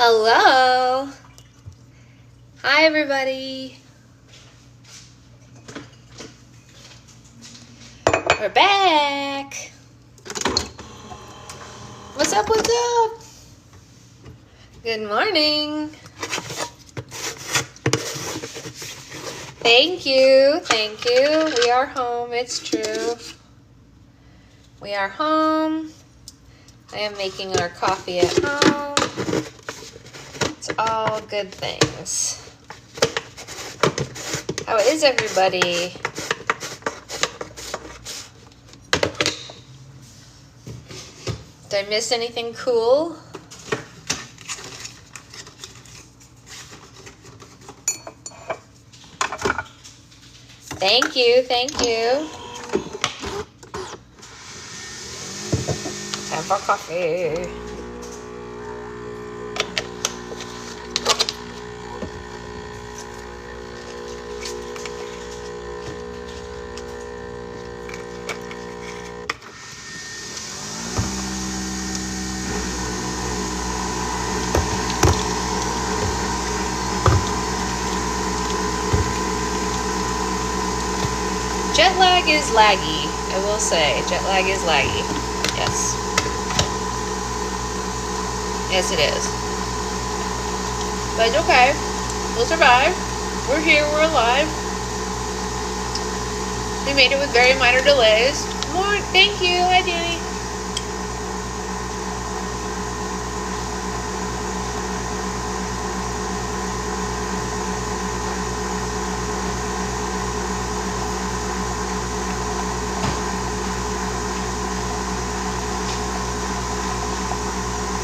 Hello. Hi, everybody. We're back. What's up? What's up? Good morning. Thank you. Thank you. We are home. It's true. We are home. I am making our coffee at home. It's all good things. How is everybody? Did I miss anything cool? Thank you, thank you. Time for coffee. Jet lag is laggy, I will say. Jet lag is laggy. Yes. Yes, it is. But it's okay. We'll survive. We're here. We're alive. We made it with very minor delays. More. Thank you. Hi, Danny.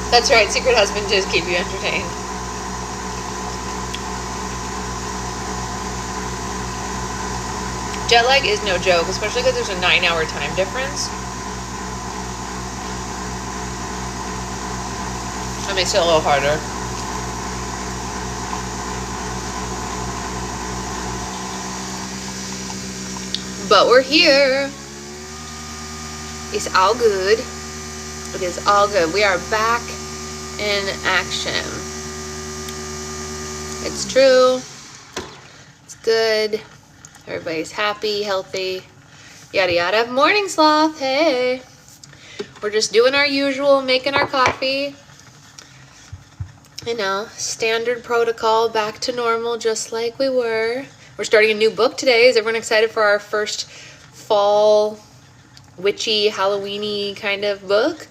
That's right. Secret husband just keep you entertained. Jet lag is no joke, especially because there's a 9-hour time difference. That makes it a little harder. But we're here. It's all good. It is all good. We are back in action. It's true. It's good. Everybody's happy, healthy, yada yada. Morning sloth, hey. We're just doing our usual, making our coffee. You know, standard protocol, back to normal, just like we were. We're starting a new book today. Is everyone excited for our first fall, witchy, Halloween-y kind of book?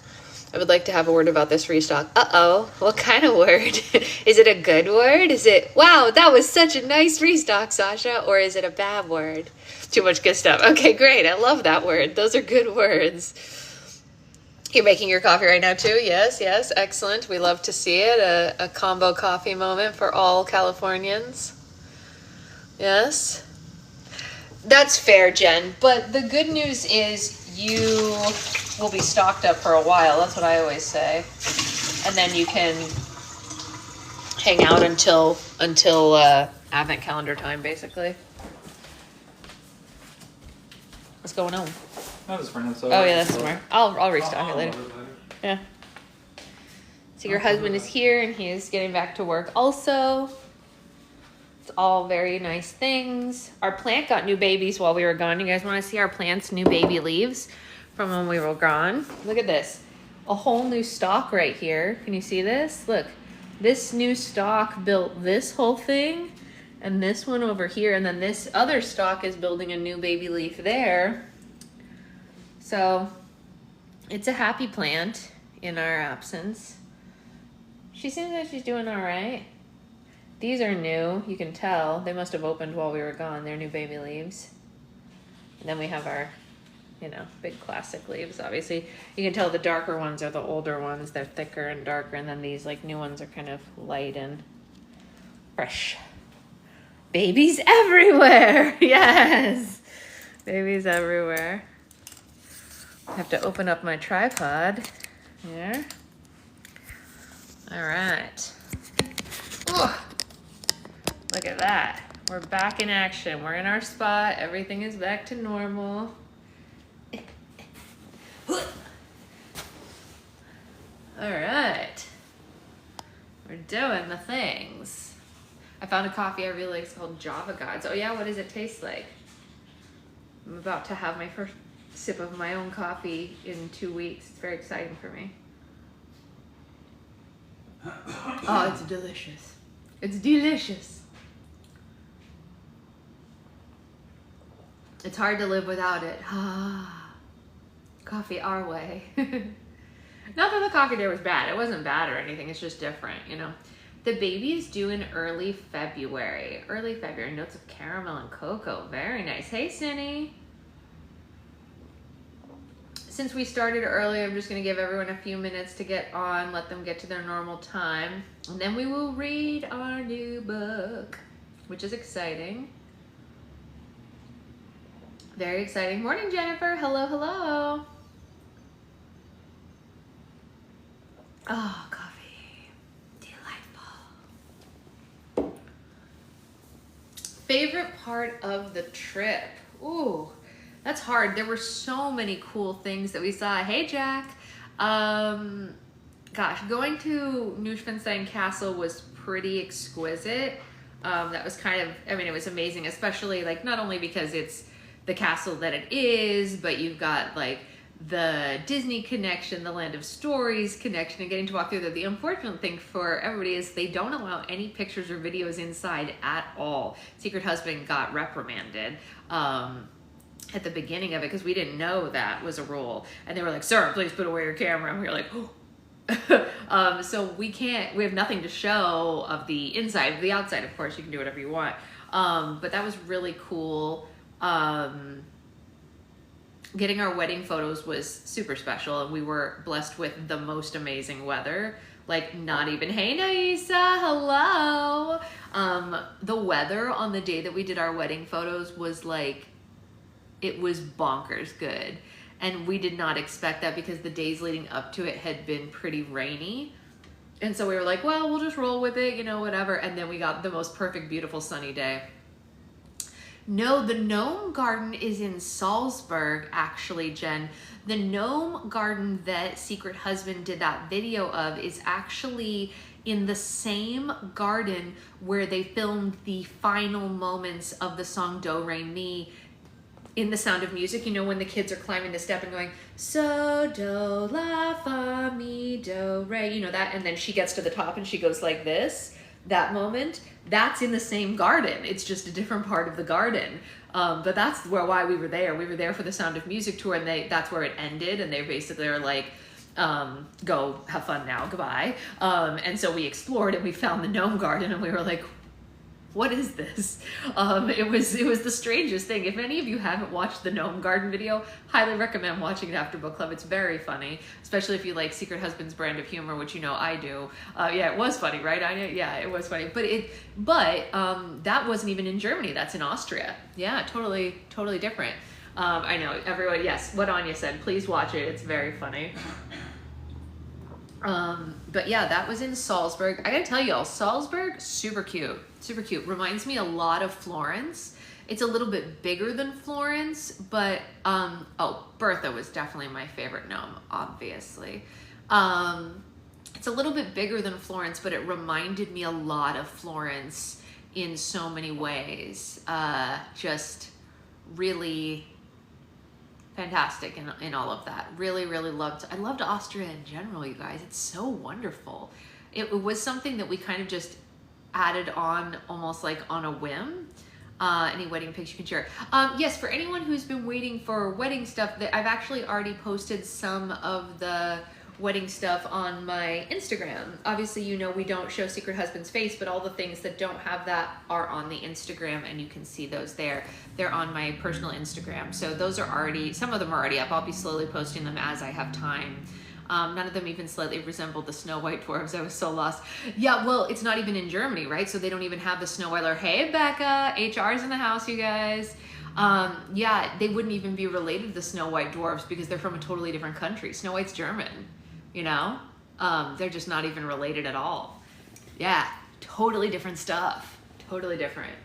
I would like to have a word about this restock. Uh-oh, what kind of word? Is it a good word? Is it, wow, that was such a nice restock, Sasha? Or is it a bad word? Too much good stuff. Okay, great. I love that word. Those are good words. You're making your coffee right now too? Yes, yes. Excellent. We love to see it. A combo coffee moment for all Californians. Yes. That's fair, Jen. But the good news is you will be stocked up for a while. That's what I always say. And then you can hang out until Advent calendar time, basically. What's going on? That was fine. Oh yeah, that's smart. I'll restock it later. Yeah. So your husband is here and he is getting back to work also. It's all very nice things. Our plant got new babies while we were gone. You guys want to see our plant's new baby leaves from when we were gone? Look at this. A whole new stalk right here. Can you see this? Look. This new stalk built this whole thing and this one over here. And then this other stalk is building a new baby leaf there. So it's a happy plant in our absence. She seems like she's doing all right. These are new, you can tell. They must have opened while we were gone. They're new baby leaves. And then we have our, big classic leaves, obviously. You can tell the darker ones are the older ones. They're thicker and darker. And then these new ones are kind of light and fresh. Babies everywhere! Yes! Babies everywhere. I have to open up my tripod here. All right. Oh, look at that. We're back in action. We're in our spot. Everything is back to normal. All right. We're doing the things. I found a coffee I really like. It's called Java Gods. Oh yeah, what does it taste like? I'm about to have my first sip of my own coffee in 2 weeks. It's very exciting for me. Oh, it's delicious. It's delicious. It's hard to live without it. Coffee our way. Not that the coffee there was bad. It wasn't bad or anything. It's just different, you know. The baby is due in early February. Early February. Notes of caramel and cocoa. Very nice. Hey, Cindy. Since we started early, I'm just going to give everyone a few minutes to get on, let them get to their normal time, and then we will read our new book, which is exciting. Very exciting. Morning, Jennifer. Hello, hello. Oh, coffee. Delightful. Favorite part of the trip? Ooh, that's hard. There were so many cool things that we saw. Hey, Jack. Gosh, going to Neuschwanstein Castle was pretty exquisite. That was kind of, I mean, it was amazing, especially like not only because it's the castle that it is, but you've got like the Disney connection, the Land of Stories connection, and getting to walk through there. The unfortunate thing for everybody is they don't allow any pictures or videos inside at all. Secret Husband got reprimanded at the beginning of it because we didn't know that was a rule. And they were like, sir, please put away your camera. And we were like, oh. So we have nothing to show of the inside. The outside, of course, you can do whatever you want. But that was really cool. Getting our wedding photos was super special, and we were blessed with the most amazing weather. Like, not even, hey Naisa, hello. The weather on the day that we did our wedding photos was like, it was bonkers good. And we did not expect that because the days leading up to it had been pretty rainy. And so we were like, well, we'll just roll with it, you know, whatever. And then we got the most perfect, beautiful sunny day. No, the Gnome Garden is in Salzburg, actually, Jen. The Gnome Garden that Secret Husband did that video of is actually in the same garden where they filmed the final moments of the song Do Re Mi in The Sound of Music. You know, when the kids are climbing the step and going, so, do, la, fa, mi, do, re, you know that, and then she gets to the top and she goes like this. That moment, that's in the same garden. It's just a different part of the garden. But that's why we were there. We were there for the Sound of Music tour, and that's where it ended. And they basically were like, go have fun now, goodbye. And so we explored and we found the Gnome Garden, and we were like, what is this? It was the strangest thing. If any of you haven't watched the Gnome Garden video, highly recommend watching it after book club. It's very funny, especially if you like Secret Husband's brand of humor, which you know I do. Yeah, it was funny, right, Anya? Yeah, it was funny. But that wasn't even in Germany. That's in Austria. Yeah, totally different. I know, everyone, yes, what Anya said, please watch it. It's very funny. But yeah, that was in Salzburg. I gotta tell y'all, Salzburg, super cute. Super cute. Reminds me a lot of Florence. It's a little bit bigger than Florence, but, oh, Bertha was definitely my favorite gnome, obviously. It's a little bit bigger than Florence, but it reminded me a lot of Florence in so many ways. Just really fantastic in all of that. Really loved. I loved Austria in general, you guys. It's so wonderful. It was something that we kind of just added on almost like on a whim. Any wedding pics you can share? Yes, for anyone who's been waiting for wedding stuff, I've actually already posted some of the wedding stuff on my Instagram. Obviously, you know, we don't show Secret Husband's face, but all the things that don't have that are on the Instagram, and you can see those there. They're on my personal Instagram. So those are already, some of them are already up. I'll be slowly posting them as I have time. None of them even slightly resembled the Snow White dwarves. I was so lost. Yeah, well, it's not even in Germany, right? So they don't even have the Snow White. Hey, Becca, HR's in the house, you guys. Yeah, they wouldn't even be related to the Snow White dwarves because they're from a totally different country. Snow White's German, you know? They're just not even related at all. Yeah, totally different stuff. Totally different.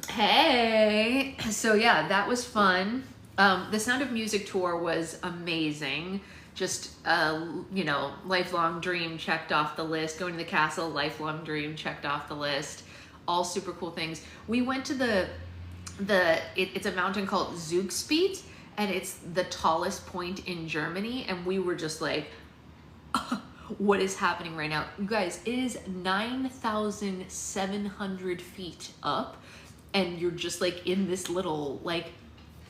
Hey, so yeah, that was fun. The Sound of Music tour was amazing. just you know, lifelong dream checked off the list. Going to the castle, lifelong dream checked off the list. All super cool things. We went to it's a mountain called Zugspitze, and it's the tallest point in Germany, and we were just like, what is happening right now? You guys, it is 9,700 feet up, and you're just like in this little like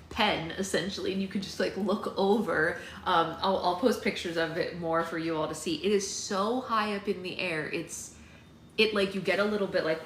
pen essentially, and you can just like look over. I'll post pictures of it more for you all to see. It is so high up in the air. It like, you get a little bit like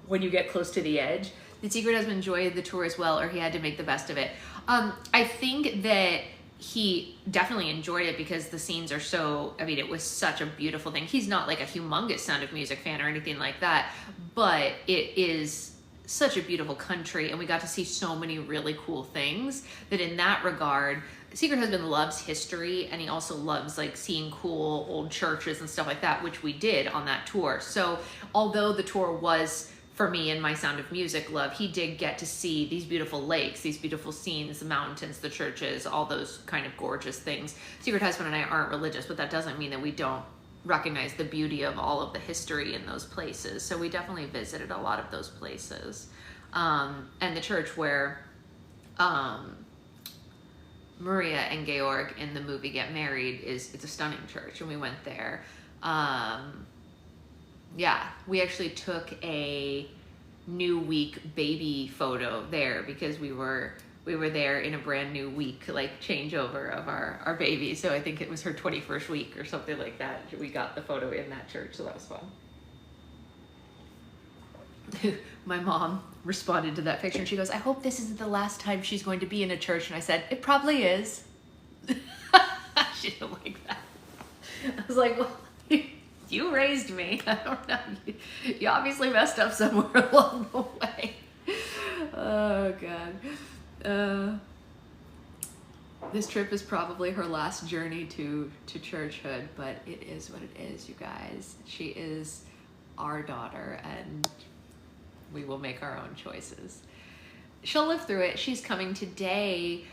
when you get close to the edge. The Secret Husband enjoyed the tour as well, or he had to make the best of it. I think that he definitely enjoyed it because the scenes are so, I mean, it was such a beautiful thing. He's not like a humongous Sound of Music fan or anything like that, but it is such a beautiful country, and we got to see so many really cool things that in that regard, Secret Husband loves history, and he also loves like seeing cool old churches and stuff like that, which we did on that tour. So although the tour was, for me and my Sound of Music love, he did get to see these beautiful lakes, these beautiful scenes, the mountains, the churches, all those kind of gorgeous things. Secret Husband and I aren't religious, but that doesn't mean that we don't recognize the beauty of all of the history in those places. So we definitely visited a lot of those places. And the church where Maria and Georg in the movie get married it's a stunning church, and we went there. Yeah, we actually took a new week baby photo there because we were there in a brand new week, like changeover of our baby. So I think it was her 21st week or something like that. We got the photo in that church, so that was fun. My mom responded to that picture and she goes, I hope this isn't the last time she's going to be in a church. And I said, it probably is. She didn't like that. I was like, well, you raised me. I don't know. You obviously messed up somewhere along the way. Oh, God. This trip is probably her last journey to churchhood, but it is what it is, you guys. She is our daughter, and we will make our own choices. She'll live through it. She's coming today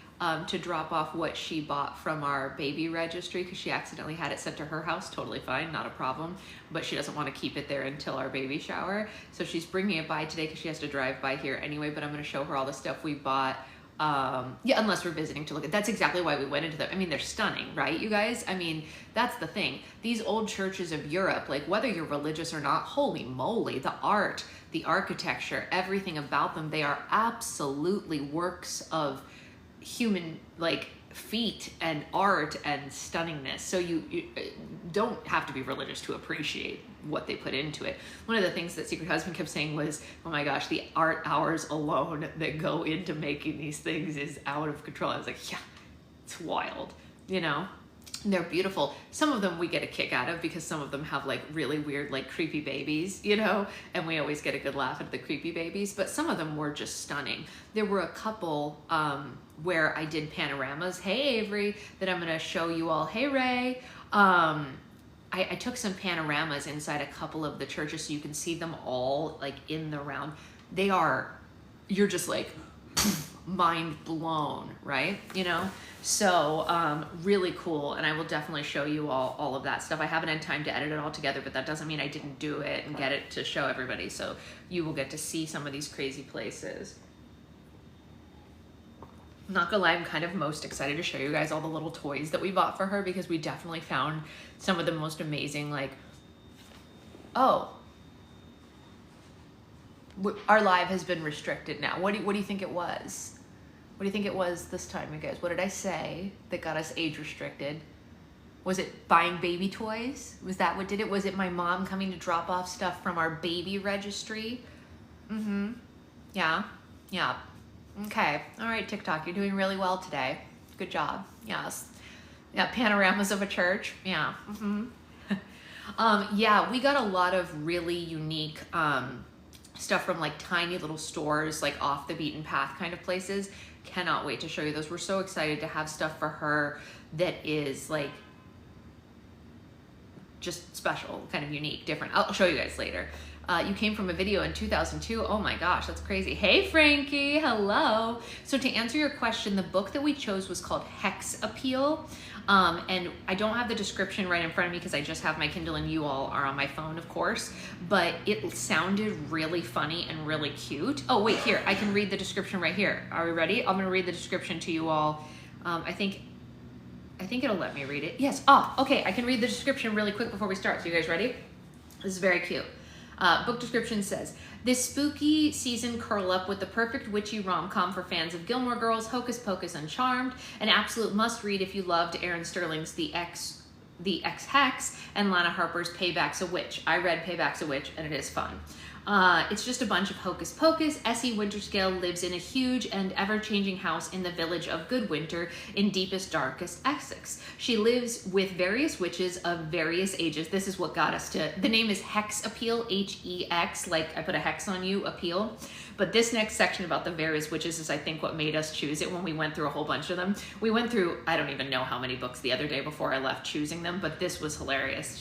to drop off what she bought from our baby registry because she accidentally had it sent to her house. Totally fine, not a problem. But she doesn't want to keep it there until our baby shower. So she's bringing it by today because she has to drive by here anyway, but I'm going to show her all the stuff we bought. Yeah, unless we're visiting to look at. That's exactly why we went into them. I mean, they're stunning, right, you guys? I mean, that's the thing. These old churches of Europe, like whether you're religious or not, holy moly, the art, the architecture, everything about them, they are absolutely works of human like feet and art and stunningness. So you don't have to be religious to appreciate what they put into it. One of the things that Secret Husband kept saying was, oh my gosh, the art hours alone that go into making these things is out of control. I was like, yeah, it's wild, you know? They're beautiful. Some of them we get a kick out of because some of them have like really weird, like creepy babies, you know, and we always get a good laugh at the creepy babies, but some of them were just stunning. There were a couple where I did panoramas. Hey, Avery, that I'm going to show you all. Hey, Ray. I took some panoramas inside a couple of the churches so you can see them all like in the round. They are, you're just like mind blown, right? You know? So really cool, and I will definitely show you all of that stuff. I haven't had time to edit it all together, but that doesn't mean I didn't do it and get it to show everybody, so you will get to see some of these crazy places. I'm not gonna lie, I'm kind of most excited to show you guys all the little toys that we bought for her because we definitely found some of the most amazing, like, oh, our live has been restricted now. What do you think it was? What do you think it was this time, you guys? What did I say that got us age restricted? Was it buying baby toys? Was that what did it? Was it my mom coming to drop off stuff from our baby registry? Mm-hmm. Yeah. Yeah. Okay. All right, TikTok, you're doing really well today. Good job. Yes. Yeah, panoramas of a church. Yeah. Mm-hmm. Yeah, we got a lot of really unique stuff from like tiny little stores, like off the beaten path kind of places. Cannot wait to show you those. We're so excited to have stuff for her that is like just special, kind of unique, different. I'll show you guys later. You came from a video in 2002. Oh my gosh, that's crazy. Hey, Frankie, hello. So to answer your question, the book that we chose was called Hex Appeal. And I don't have the description right in front of me because I just have my Kindle and you all are on my phone, of course, but it sounded really funny and really cute. Oh, wait, here, I can read the description right here. Are we ready? I'm gonna read the description to you all. I think it'll let me read it. Yes, okay, I can read the description really quick before we start. So you guys ready? This is very cute. Book description says, this spooky season curl up with the perfect witchy rom-com for fans of Gilmore Girls, Hocus Pocus, and Charmed, an absolute must-read if you loved Aaron Sterling's The Ex-Hex and Lana Harper's Payback's a Witch. I read Payback's a Witch, and it is fun. It's just a bunch of hocus pocus. Essie Winterscale lives in a huge and ever-changing house in the village of Goodwinter in deepest, darkest Essex. She lives with various witches of various ages. This is what got us to, the name is Hex Appeal, H-E-X, like I put a hex on you, appeal. But this next section about the various witches is, I think, what made us choose it when we went through a whole bunch of them. We went through, I don't even know how many books the other day before I left choosing them, but this was hilarious.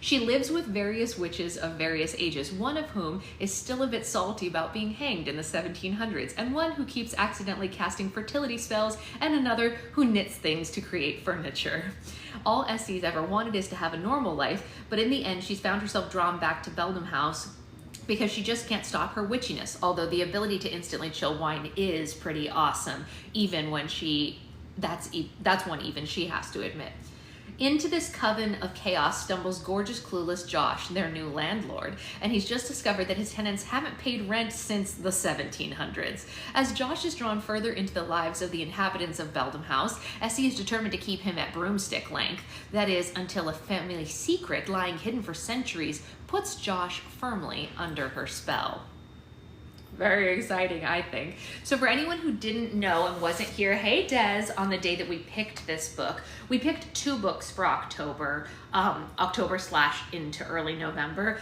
She lives with various witches of various ages, one of whom is still a bit salty about being hanged in the 1700s, and one who keeps accidentally casting fertility spells, and another who knits things to create furniture. All Essie's ever wanted is to have a normal life, but in the end she's found herself drawn back to Beldam House because she just can't stop her witchiness, although the ability to instantly chill wine is pretty awesome, even when that's one even she has to admit. Into this coven of chaos stumbles gorgeous, clueless Josh, their new landlord, and he's just discovered that his tenants haven't paid rent since the 1700s. As Josh is drawn further into the lives of the inhabitants of Beldam House, Essie is determined to keep him at broomstick length. That is, until a family secret lying hidden for centuries puts Josh firmly under her spell. Very exciting, I think. So for anyone who didn't know and wasn't here, hey Des, on the day that we picked this book, we picked 2 books for October, October/ into early November.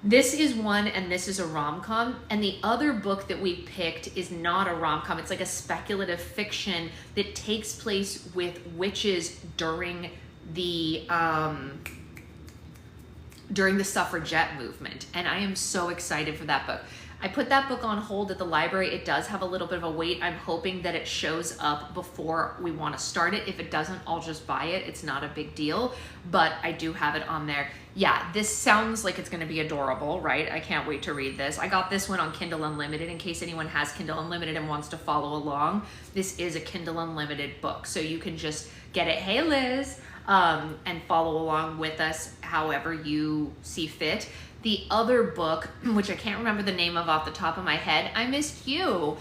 This is one and this is a rom-com, and the other book that we picked is not a rom-com. It's like a speculative fiction that takes place with witches during the suffragette movement, and I am so excited for that book. I put that book on hold at the library. It does have a little bit of a wait. I'm hoping that it shows up before we want to start it. If it doesn't, I'll just buy it. It's not a big deal, but I do have it on there. Yeah, this sounds like it's going to be adorable, right? I can't wait to read this. I got this one on Kindle Unlimited in case anyone has Kindle Unlimited and wants to follow along. This is a Kindle Unlimited book, so you can just get it, hey Liz, and follow along with us however you see fit. The other book, which I can't remember the name of off the top of my head, I Missed You,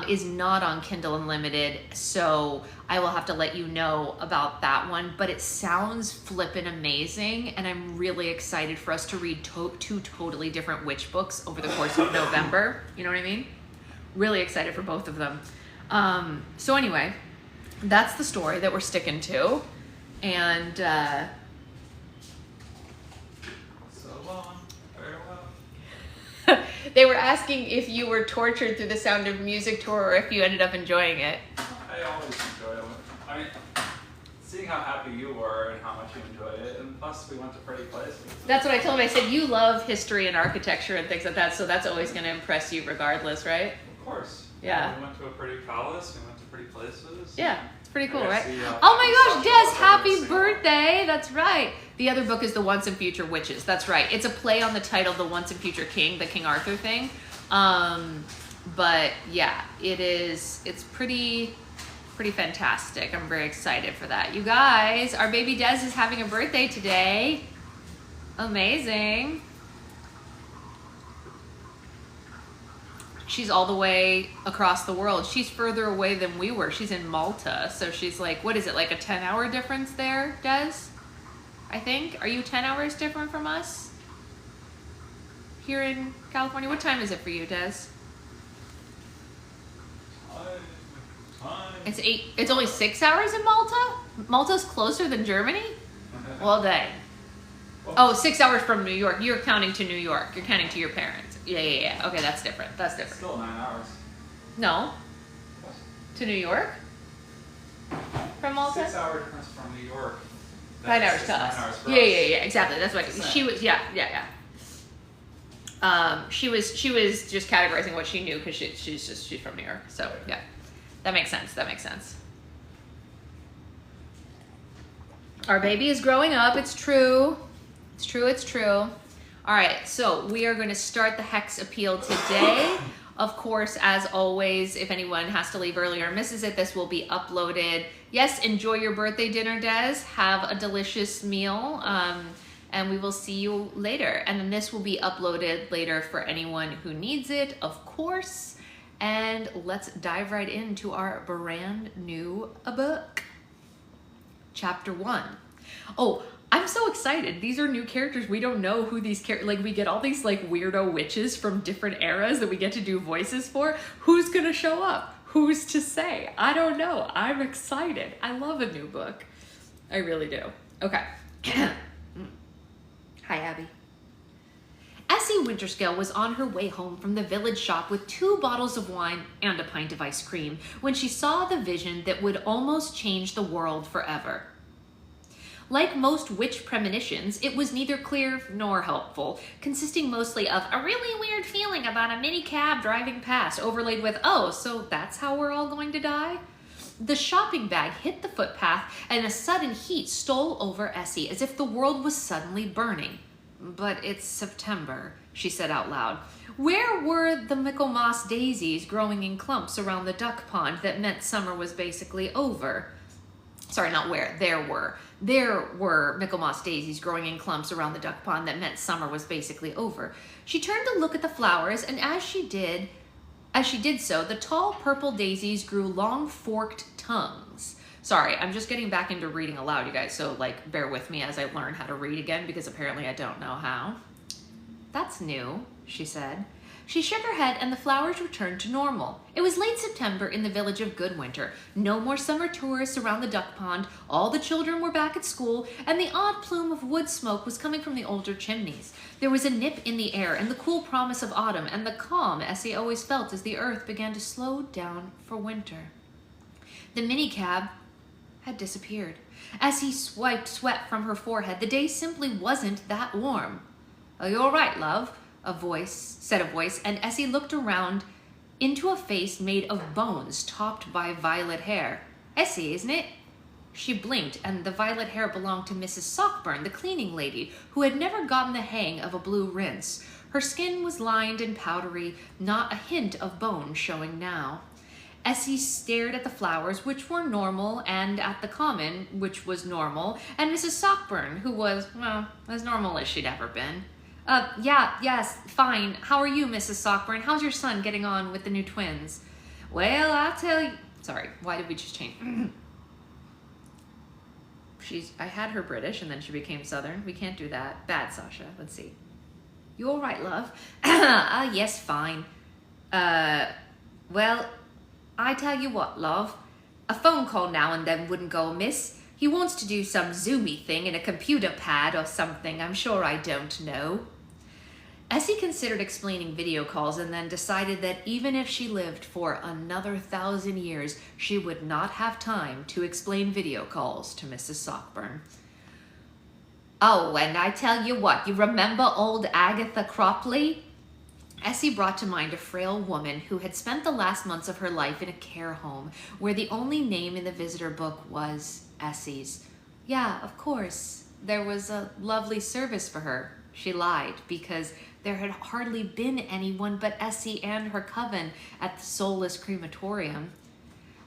is not on Kindle Unlimited, so I will have to let you know about that one, but it sounds flippin' amazing, and I'm really excited for us to read 2 totally different witch books over the course of November. You know what I mean? Really excited for both of them. So anyway, that's the story that we're sticking to, and they were asking if you were tortured through the Sound of Music tour or if you ended up enjoying it. I always enjoy it. I mean, seeing how happy you were and how much you enjoyed it, and plus we went to pretty places. That's what I told him. I said, you love history and architecture and things like that, so that's always going to impress you regardless, right? Of course. Yeah. We went to a pretty palace, we went to pretty places. Yeah, it's pretty cool, right? Oh my gosh, Des, happy birthday! That's right. The other book is The Once and Future Witches. That's right. It's a play on the title The Once and Future King, the King Arthur thing. But yeah, it's pretty fantastic. I'm very excited for that. You guys, our baby Des is having a birthday today. Amazing. She's all the way across the world. She's further away than we were. She's in Malta. So she's like, what is it, like a 10-hour difference there, Des? I think. Are you 10 hours different from us here in California? What time is it for you, Des? It's 8. It's only 6 hours in Malta? Malta's closer than Germany? Well, dang. Oh, 6 hours from New York. You're counting to New York. You're counting to your parents. Yeah. Okay, that's different. That's different. Still 9 hours. No. To New York? From Malta? 6 hour difference from New York. 9 hours to us. 9 hours for Yeah, us. exactly. That's what she was. Yeah. She was just categorizing what she knew because she's from New York. So yeah, that makes sense. That makes sense. Our baby is growing up. It's true. It's true. It's true. All right. So we are going to start the Hex Appeal today. Of course, as always, if anyone has to leave early or misses it, this will be uploaded. Yes, enjoy your birthday dinner, Des. Have a delicious meal. And we will see you later. And then this will be uploaded later for anyone who needs it, of course. And let's dive right into our brand new book. Chapter 1. Oh, I'm so excited. These are new characters. We don't know who these characters, like we get all these like weirdo witches from different eras that we get to do voices for. Who's gonna show up? Who's to say? I don't know. I'm excited. I love a new book. I really do. Okay. Hi, Abby. Essie Winterscale was on her way home from the village shop with 2 bottles of wine and a pint of ice cream when she saw the vision that would almost change the world forever. Like most witch premonitions, it was neither clear nor helpful, consisting mostly of a really weird feeling about a mini cab driving past, overlaid with, oh, so that's how we're all going to die? The shopping bag hit the footpath, and a sudden heat stole over Essie as if the world was suddenly burning. But it's September, she said out loud. Where were the Michaelmas daisies growing in clumps around the duck pond that meant summer was basically over? Sorry, not where. There were. There were Michaelmas daisies growing in clumps around the duck pond that meant summer was basically over. She turned to look at the flowers, and as she did so, the tall purple daisies grew long forked tongues. Sorry, I'm just getting back into reading aloud, you guys, so like bear with me as I learn how to read again because apparently I don't know how. That's new, she said. She shook her head and the flowers returned to normal. It was late September in the village of Goodwinter. No more summer tourists around the duck pond, all the children were back at school, and the odd plume of wood smoke was coming from the older chimneys. There was a nip in the air and the cool promise of autumn and the calm Essie always felt as the earth began to slow down for winter. The minicab had disappeared. Essie swiped sweat from her forehead. The day simply wasn't that warm. Are you all right, love? Said a voice, and Essie looked around into a face made of bones topped by violet hair. Essie, isn't it? She blinked, and the violet hair belonged to Mrs. Sockburn, the cleaning lady, who had never gotten the hang of a blue rinse. Her skin was lined and powdery, not a hint of bone showing now. Essie stared at the flowers, which were normal, and at the common, which was normal, and Mrs. Sockburn, who was, well, as normal as she'd ever been. Yes, fine. How are you, Mrs. Sockburn? How's your son getting on with the new twins? Well, I'll tell you... Sorry, why did we just change? I had her British, and then she became Southern. We can't do that. Bad, Sasha. Let's see. You all right, love? Yes, fine. Well, I tell you what, love. A phone call now and then wouldn't go amiss. He wants to do some zoomy thing in a computer pad or something. I'm sure I don't know. Essie considered explaining video calls and then decided that even if she lived for another 1,000 years, she would not have time to explain video calls to Mrs. Sockburn. Oh, and I tell you what, you remember old Agatha Cropley? Essie brought to mind a frail woman who had spent the last months of her life in a care home where the only name in the visitor book was Essie's. Yeah, of course. There was a lovely service for her. She lied because there had hardly been anyone but Essie and her coven at the soulless crematorium.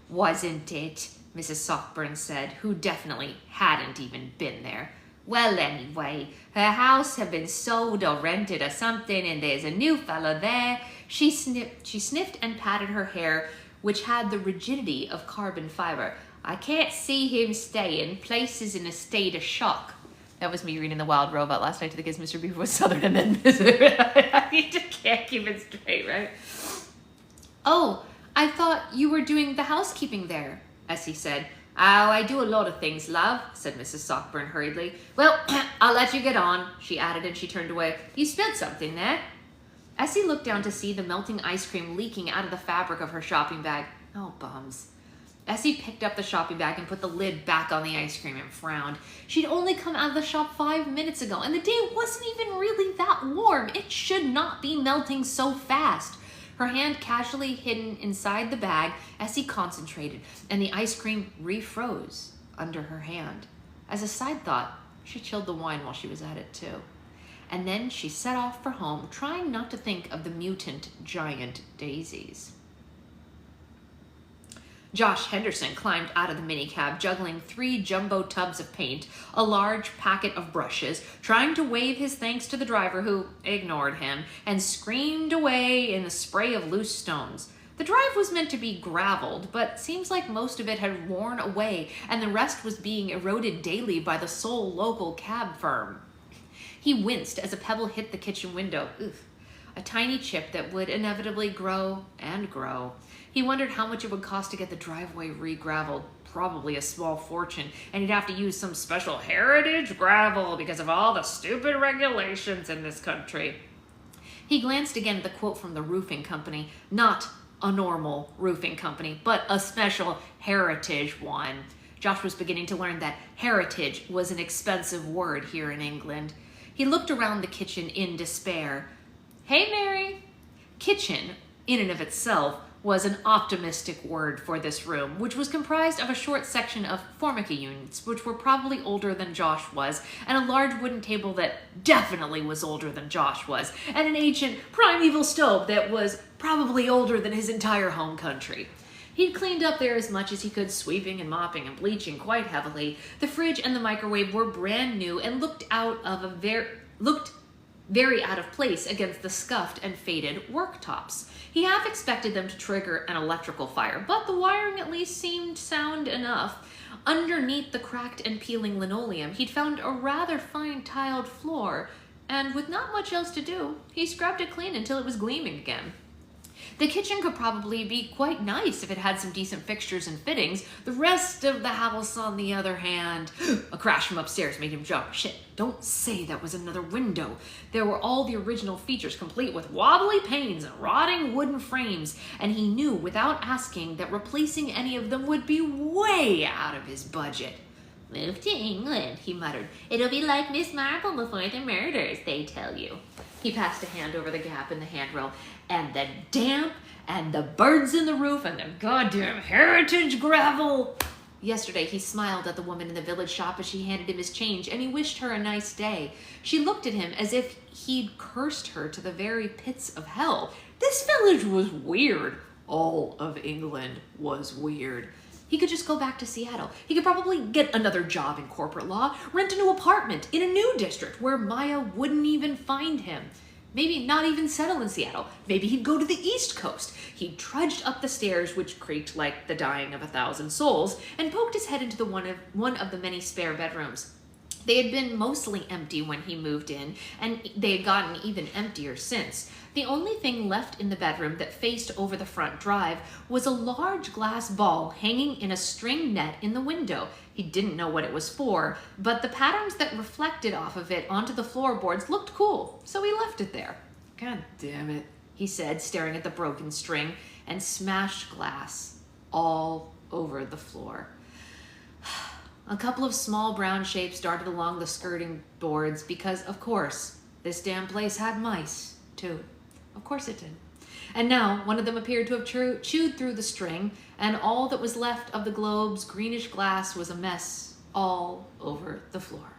Wasn't it? Mrs. Sockburn said, who definitely hadn't even been there. Well, anyway, her house had been sold or rented or something, and there's a new fellow there. She sniffed and patted her hair, which had the rigidity of carbon fiber. I can't see him staying. Places in a state of shock. That was me reading The Wild Robot last night to the kids. Mr. Beaver was Southern and then I just can't keep it straight, right? Oh, I thought you were doing the housekeeping there, Essie said. Oh, I do a lot of things, love, said Mrs. Sockburn hurriedly. Well, I'll let you get on, she added, and she turned away. You spilled something there. Essie looked down to see the melting ice cream leaking out of the fabric of her shopping bag. Oh, bums. Essie picked up the shopping bag and put the lid back on the ice cream and frowned. She'd only come out of the shop 5 minutes ago, and the day wasn't even really that warm. It should not be melting so fast. Her hand casually hidden inside the bag, Essie concentrated, and the ice cream refroze under her hand. As a side thought, she chilled the wine while she was at it too. And then she set off for home, trying not to think of the mutant giant daisies. Josh Henderson climbed out of the minicab, juggling 3 jumbo tubs of paint, a large packet of brushes, trying to wave his thanks to the driver who ignored him and screamed away in the spray of loose stones. The drive was meant to be graveled, but seems like most of it had worn away and the rest was being eroded daily by the sole local cab firm. He winced as a pebble hit the kitchen window. Oof. A tiny chip that would inevitably grow and grow. He wondered how much it would cost to get the driveway re-graveled. Probably a small fortune, and he'd have to use some special heritage gravel because of all the stupid regulations in this country. He glanced again at the quote from the roofing company. Not a normal roofing company, but a special heritage one. Josh was beginning to learn that heritage was an expensive word here in England. He looked around the kitchen in despair. Hey, Mary. Kitchen, in and of itself, was an optimistic word for this room, which was comprised of a short section of Formica units, which were probably older than Josh was, and a large wooden table that definitely was older than Josh was, and an ancient primeval stove that was probably older than his entire home country. He'd cleaned up there as much as he could, sweeping and mopping and bleaching quite heavily. The fridge and the microwave were brand new and looked very out of place against the scuffed and faded worktops. He half expected them to trigger an electrical fire, but the wiring at least seemed sound enough. Underneath the cracked and peeling linoleum, he'd found a rather fine tiled floor, and with not much else to do, he scrubbed it clean until it was gleaming again. The kitchen could probably be quite nice if it had some decent fixtures and fittings. The rest of the house, on the other hand... A crash from upstairs made him jump. Shit, don't say that was another window. There were all the original features, complete with wobbly panes and rotting wooden frames, and he knew without asking that replacing any of them would be way out of his budget. Move to England, he muttered. It'll be like Miss Marple before the murders, they tell you. He passed a hand over the gap in the handrail, and the damp, and the birds in the roof, and the goddamn heritage gravel. Yesterday, he smiled at the woman in the village shop as she handed him his change, and he wished her a nice day. She looked at him as if he'd cursed her to the very pits of hell. This village was weird. All of England was weird. He could just go back to Seattle. He could probably get another job in corporate law, rent a new apartment in a new district where Maya wouldn't even find him. Maybe not even settle in Seattle. Maybe he'd go to the East Coast. He trudged up the stairs, which creaked like the dying of 1,000 souls, and poked his head into the one of the many spare bedrooms. They had been mostly empty when he moved in, and they had gotten even emptier since. The only thing left in the bedroom that faced over the front drive was a large glass ball hanging in a string net in the window. He didn't know what it was for, but the patterns that reflected off of it onto the floorboards looked cool, so he left it there. God damn it, he said, staring at the broken string and smashed glass all over the floor. A couple of small brown shapes darted along the skirting boards because, of course, this damn place had mice, too. Of course it did. And now one of them appeared to have chewed through the string, and all that was left of the globe's greenish glass was a mess all over the floor.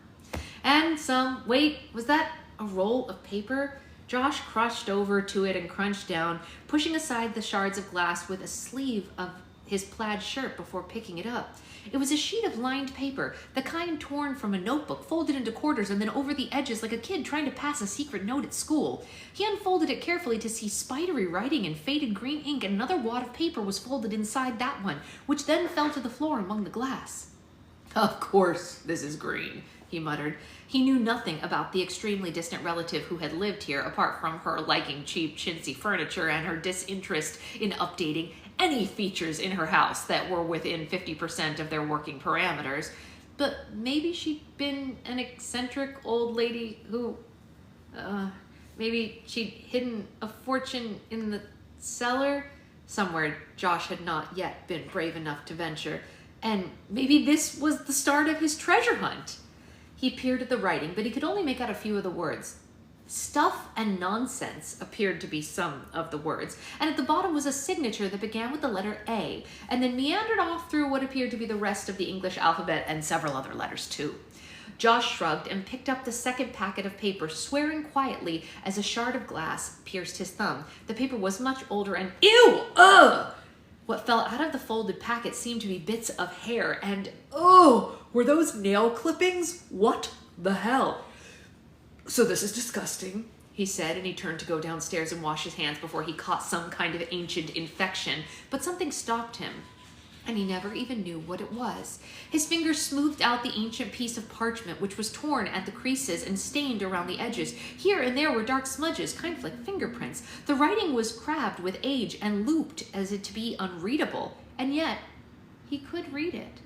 And wait, was that a roll of paper? Josh crushed over to it and crunched down, pushing aside the shards of glass with a sleeve of his plaid shirt before picking it up. It was a sheet of lined paper, the kind torn from a notebook, folded into quarters and then over the edges like a kid trying to pass a secret note at school. He unfolded it carefully to see spidery writing in faded green ink, and another wad of paper was folded inside that one, which then fell to the floor among the glass. Of course this is green, he muttered. He knew nothing about the extremely distant relative who had lived here, apart from her liking cheap, chintzy furniture and her disinterest in updating any features in her house that were within 50% of their working parameters. But maybe she'd been an eccentric old lady who, maybe she'd hidden a fortune in the cellar. somewhere Josh had not yet been brave enough to venture, and maybe this was the start of his treasure hunt. He peered at the writing, but he could only make out a few of the words. Stuff and nonsense appeared to be some of the words, and at the bottom was a signature that began with the letter A, and then meandered off through what appeared to be the rest of the English alphabet and several other letters too. Josh shrugged and picked up the second packet of paper, swearing quietly as a shard of glass pierced his thumb. The paper was much older and ew! Ugh! What fell out of the folded packet seemed to be bits of hair, and oh, were those nail clippings? What the hell? So this is disgusting, he said, and he turned to go downstairs and wash his hands before he caught some kind of ancient infection. But something stopped him, and he never even knew what it was. His fingers smoothed out the ancient piece of parchment, which was torn at the creases and stained around the edges. Here and there were dark smudges, kind of like fingerprints. The writing was crabbed with age and looped as if to be unreadable, and yet he could read it.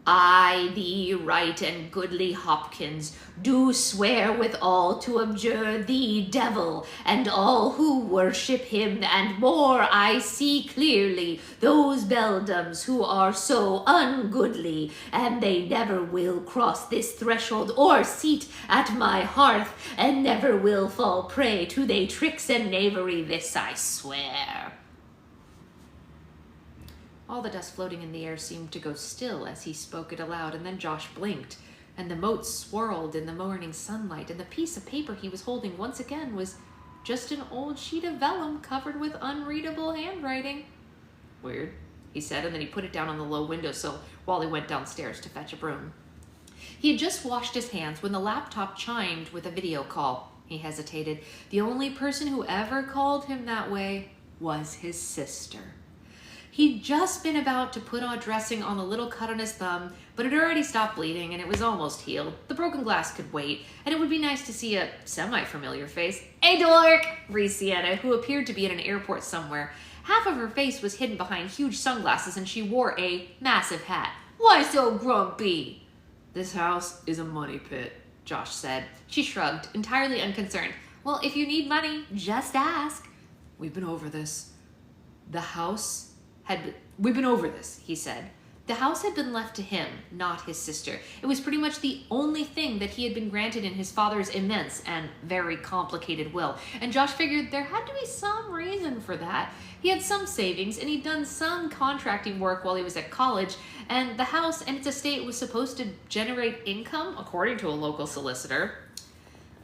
I, thee right and goodly Hopkins, do swear withal to abjure thee, devil, and all who worship him, and more I see clearly those beldams who are so ungoodly, and they never will cross this threshold or seat at my hearth, and never will fall prey to they tricks and knavery, this I swear. All the dust floating in the air seemed to go still as he spoke it aloud, and then Josh blinked, and the motes swirled in the morning sunlight, and the piece of paper he was holding once again was just an old sheet of vellum covered with unreadable handwriting. Weird, he said, and then he put it down on the low windowsill while he went downstairs to fetch a broom. He had just washed his hands when the laptop chimed with a video call. He hesitated. The only person who ever called him that way was his sister. He'd just been about to put on dressing on the little cut on his thumb, but it had already stopped bleeding and it was almost healed. The broken glass could wait, and it would be nice to see a semi-familiar face. Hey, dork! breathed Sienna, who appeared to be at an airport somewhere. Half of her face was hidden behind huge sunglasses, and she wore a massive hat. Why so grumpy? This house is a money pit, Josh said. She shrugged, entirely unconcerned. Well, if you need money, just ask. We've been over this. We've been over this, he said. The house had been left to him, not his sister. It was pretty much the only thing that he had been granted in his father's immense and very complicated will, and Josh figured there had to be some reason for that. He had some savings, and he'd done some contracting work while he was at college, and the house and its estate was supposed to generate income, according to a local solicitor.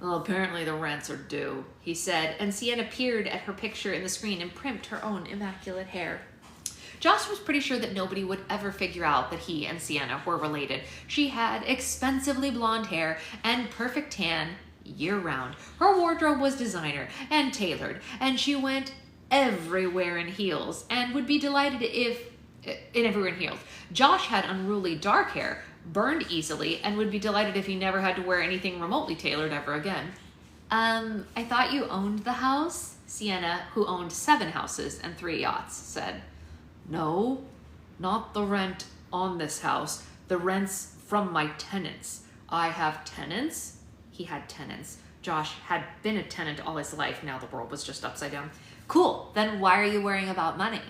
Well, apparently the rents are due, he said, and Sienna peered at her picture in the screen and primped her own immaculate hair. Josh was pretty sure that nobody would ever figure out that he and Sienna were related. She had expensively blonde hair and perfect tan year-round. Her wardrobe was designer and tailored, and she went everywhere in heels and would be delighted everywhere in heels. Josh had unruly dark hair, burned easily, and would be delighted if he never had to wear anything remotely tailored ever again. I thought you owned the house? Sienna, who owned 7 houses and 3 yachts, said. No, not the rent on this house. The rent's from my tenants. I have tenants? He had tenants. Josh had been a tenant all his life. Now the world was just upside down. Cool, then why are you worrying about money?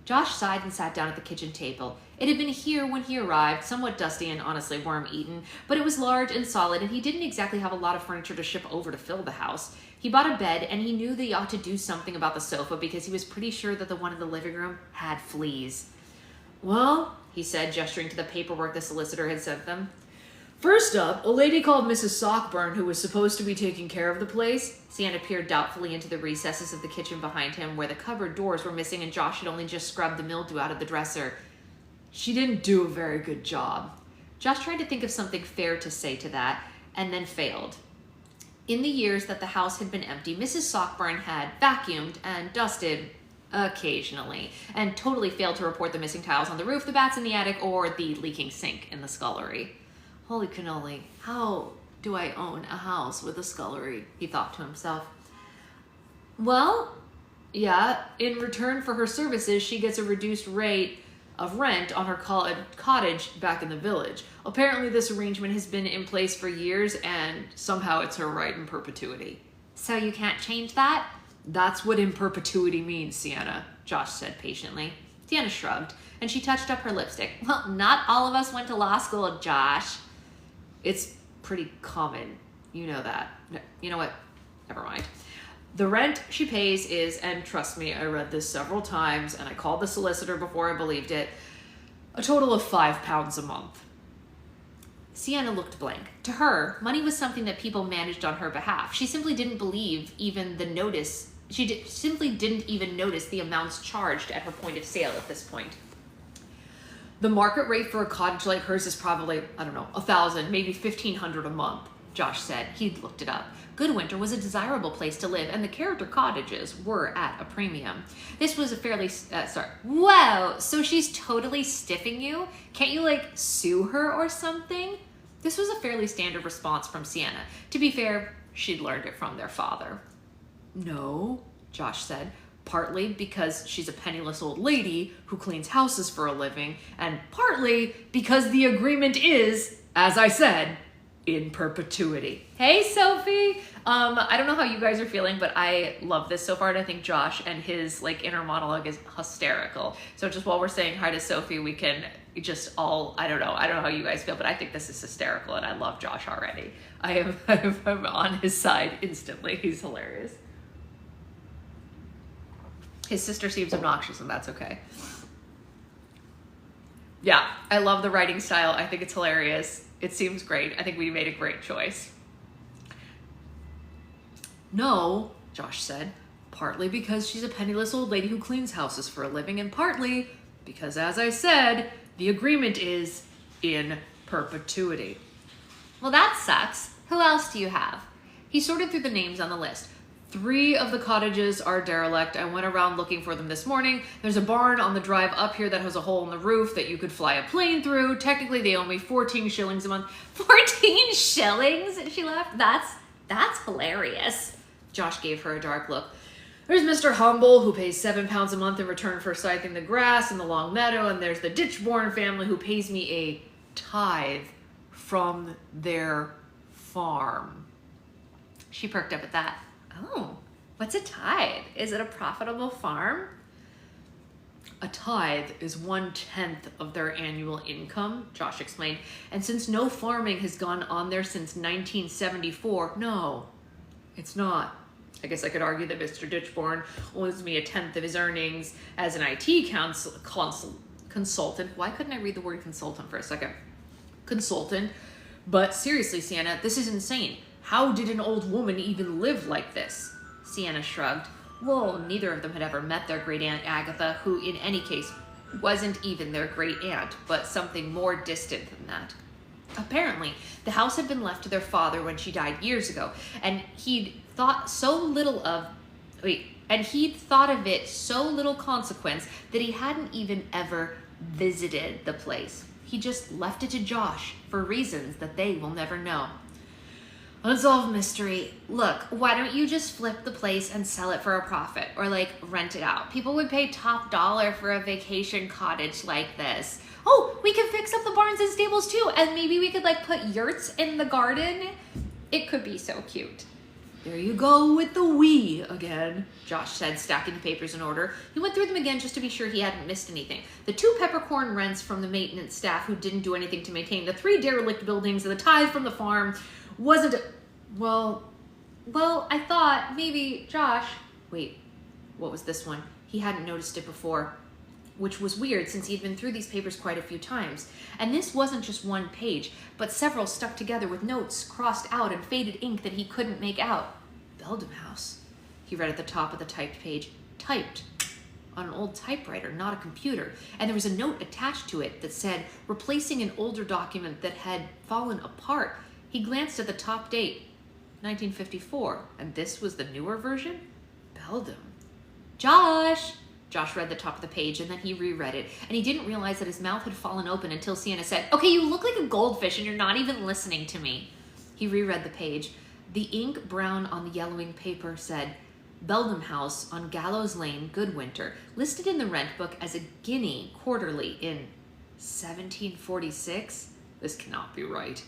Josh sighed and sat down at the kitchen table. It had been here when he arrived, somewhat dusty and honestly worm-eaten, but it was large and solid, and he didn't exactly have a lot of furniture to ship over to fill the house. He bought a bed, and he knew that he ought to do something about the sofa because he was pretty sure that the one in the living room had fleas. Well, he said, gesturing to the paperwork the solicitor had sent them. First up, a lady called Mrs. Sockburn, who was supposed to be taking care of the place. Sienna peered doubtfully into the recesses of the kitchen behind him, where the cupboard doors were missing and Josh had only just scrubbed the mildew out of the dresser. She didn't do a very good job. Josh tried to think of something fair to say to that, and then failed. In the years that the house had been empty, Mrs. Sockburn had vacuumed and dusted occasionally, and totally failed to report the missing tiles on the roof, the bats in the attic, or the leaking sink in the scullery. Holy cannoli, how do I own a house with a scullery? He thought to himself. Well, yeah, in return for her services, she gets a reduced rate of rent on her cottage back in the village. Apparently this arrangement has been in place for years, and somehow it's her right in perpetuity. So you can't change that? That's what in perpetuity means, Sienna, Josh said patiently. Sienna shrugged, and she touched up her lipstick. Well, not all of us went to law school, Josh. It's pretty common. You know that. You know what? Never mind. The rent she pays is, and trust me, I read this several times, and I called the solicitor before I believed it, a total of £5 a month. Sienna looked blank. To her, money was something that people managed on her behalf. She simply didn't believe even the notice. Simply didn't even notice the amounts charged at her point of sale at this point. The market rate for a cottage like hers is probably, I don't know, $1,000, maybe $1,500 a month, Josh said. He'd looked it up. Goodwinter was a desirable place to live, and the character cottages were at a premium. This was a fairly, Whoa, so she's totally stiffing you? Can't you, like, sue her or something? This was a fairly standard response from Sienna. To be fair, she'd learned it from their father. No, Josh said, partly because she's a penniless old lady who cleans houses for a living, and partly because the agreement is, as I said, in perpetuity. Hey, Sophie. I don't know how you guys are feeling, but I love this so far, and I think Josh and his like inner monologue is hysterical. So just while we're saying hi to Sophie, we can just all, I don't know how you guys feel, but I think this is hysterical, and I love Josh already. I'm on his side instantly. He's hilarious. His sister seems obnoxious, and that's okay. Yeah, I love the writing style. I think it's hilarious. It seems great. I think we made a great choice. No, Josh said, partly because she's a penniless old lady who cleans houses for a living, and partly because, as I said, the agreement is in perpetuity. Well, that sucks. Who else do you have? He sorted through the names on the list. 3 of the cottages are derelict. I went around looking for them this morning. There's a barn on the drive up here that has a hole in the roof that you could fly a plane through. Technically, they owe me 14 shillings a month. 14 shillings? She laughed. That's hilarious. Josh gave her a dark look. There's Mr. Humble, who pays £7 a month in return for scything the grass in the long meadow, and there's the Ditchborn family, who pays me a tithe from their farm. She perked up at that. Oh, what's a tithe? Is it a profitable farm? A tithe is 1/10 of their annual income, Josh explained. And since no farming has gone on there since 1974, no, it's not. I guess I could argue that Mr. Ditchborn owes me 1/10 of his earnings as an IT consultant. Why couldn't I read the word consultant for a second? Consultant. But seriously, Sienna, this is insane. How did an old woman even live like this? Sienna shrugged. Well, neither of them had ever met their great-aunt Agatha, who in any case wasn't even their great-aunt, but something more distant than that. Apparently, the house had been left to their father when she died years ago, and he'd thought of it so little consequence that he hadn't even ever visited the place. He just left it to Josh for reasons that they will never know. Unsolved mystery. Look, why don't you just flip the place and sell it for a profit, or like rent it out? People would pay top dollar for a vacation cottage like this. Oh, we could fix up the barns and stables too, and maybe we could like put yurts in the garden. It could be so cute. There you go with the we again, Josh said, stacking the papers in order. He went through them again just to be sure he hadn't missed anything. The 2 peppercorn rents from the maintenance staff who didn't do anything to maintain the 3 derelict buildings, and the tithe from the farm wasn't... Well, I thought maybe Josh... Wait, what was this one? He hadn't noticed it before, which was weird since he'd been through these papers quite a few times. And this wasn't just one page, but several stuck together with notes crossed out and faded ink that he couldn't make out. Beldam House, he read at the top of the typed page. Typed on an old typewriter, not a computer. And there was a note attached to it that said, replacing an older document that had fallen apart. He glanced at the top date, 1954, and this was the newer version? Beldam. Josh read the top of the page, and then he reread it, and he didn't realize that his mouth had fallen open until Sienna said, okay, you look like a goldfish, and you're not even listening to me. He reread the page. The ink brown on the yellowing paper said, Beldam House on Gallows Lane, Goodwinter, listed in the rent book as a guinea quarterly in 1746? This cannot be right.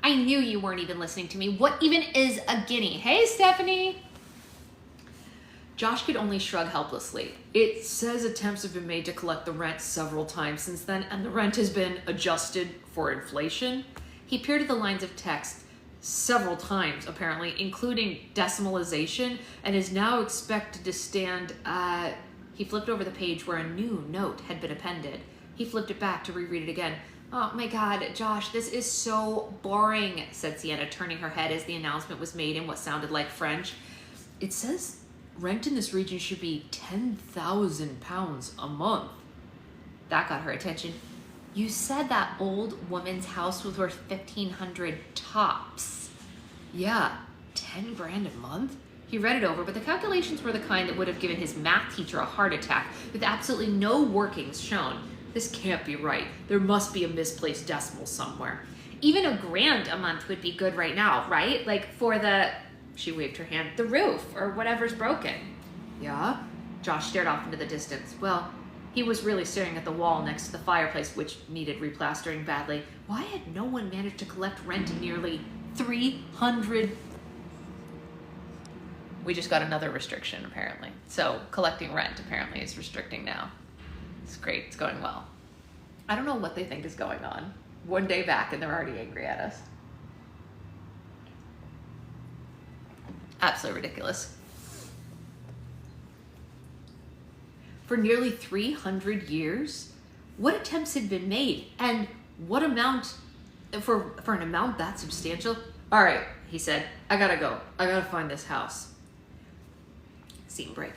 I knew you weren't even listening to me. What even is a guinea? Hey, Stephanie. Josh could only shrug helplessly. It says attempts have been made to collect the rent several times since then, and the rent has been adjusted for inflation. He peered at the lines of text several times, apparently, including decimalization, and is now expected to stand at... He flipped over the page where a new note had been appended. He flipped it back to reread it again. "Oh my God, Josh, this is so boring," said Sienna, turning her head as the announcement was made in what sounded like French. "It says rent in this region should be £10,000 a month." That got her attention. "You said that old woman's house was worth $1,500 tops." "Yeah, 10 grand a month?" He read it over, but the calculations were the kind that would have given his math teacher a heart attack, with absolutely no workings shown. This can't be right. There must be a misplaced decimal somewhere. "Even $1,000 a month would be good right now, right? Like for the," she waved her hand, "the roof or whatever's broken." "Yeah?" Josh stared off into the distance. Well, he was really staring at the wall next to the fireplace, which needed replastering badly. Why had no one managed to collect rent in nearly 300... We just got another restriction, apparently. So collecting rent, apparently, is restricting now. It's great. It's going well. I don't know what they think is going on. One day back, and they're already angry at us. Absolutely ridiculous. For nearly 300 years, what attempts had been made, and what amount, for an amount that substantial? "All right," he said. "I gotta go. I gotta find this house." Scene break.